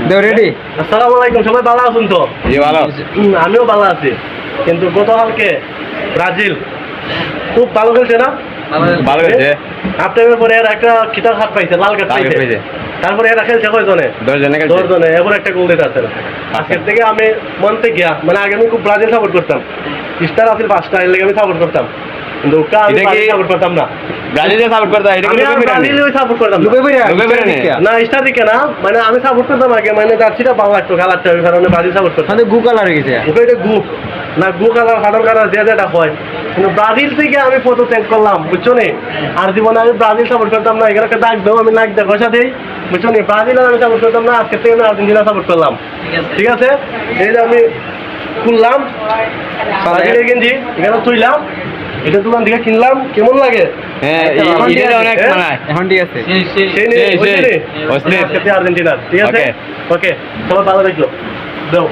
দেও রেডি। আসসালামু আলাইকুম, সবাই ভালো আছেন তো? জি ভালো। আমিও ভালো আছি, কিন্তু গতকালকে ব্রাজিল খুব ভালো খেলছে না? ভালো হয়েছে। হাফ টাইমের পরে এরা একটা খিতাব হাত পাইছে, লাল কার্ড পাইছে। তারপরে এরা খেলছে কয়জনে? 10 জনে খেলছে। 10 জনে, এবার একটা গোল দিতে আসে না। আজকের থেকে আমি মন থেকে গিয়া, মানে আগে আমি খুব ব্রাজিল সাপোর্ট করতাম, স্টার আছিল 5টা, এর লাগে আমি সাপোর্ট করতাম, কিন্তু ওটা আমি ব্রাজিল সাপোর্ট করতাম না। ব্রাজিলে সাপোর্ট করতে হয়, এটা আমি কিন্তু আর ব্রাজিলই সাপোর্ট করতাম না। না স্টার দিকে না, মানে আমি সাপোর্ট করতাম আগে, মানে জার্সিটা ভালো লাগতো কালারটা, ওই কারণে ব্রাজিল সাপোর্ট করতাম। মানে গু কালার হয়ে গেছে। ওটা এটা গু না, গু কালার ফাটল কালার যে যেটা হয়, কিন্তু ব্রাজিল থেকে আমি ফটো ত্যাগ করলাম, বুঝছো নি? আর জীবনে আমি ব্রাজিল সাপোর্ট করতাম না, এখানে একটা ডাক দেবো, আমি নাক দেখ ঘষা দিই, বুঝছো নি? ব্রাজিল আর আমি সাপোর্ট করতাম না, আজকে থেকে আমি আর্জেন্টিনা সাপোর্ট করলাম, ঠিক আছে? এই যে আমি খুললাম ব্রাজিলের গেঞ্জি, এখানে তুইলাম, এটা দোকান থেকে কিনলাম, কেমন লাগে? হ্যাঁ, এটা অনেক মানায়। এখন ঠিক আছে। সেই নিয়ে আজকে আর্জেন্টিনার, ঠিক আছে? ওকে, সবাই ভালো থাকলো, দাও।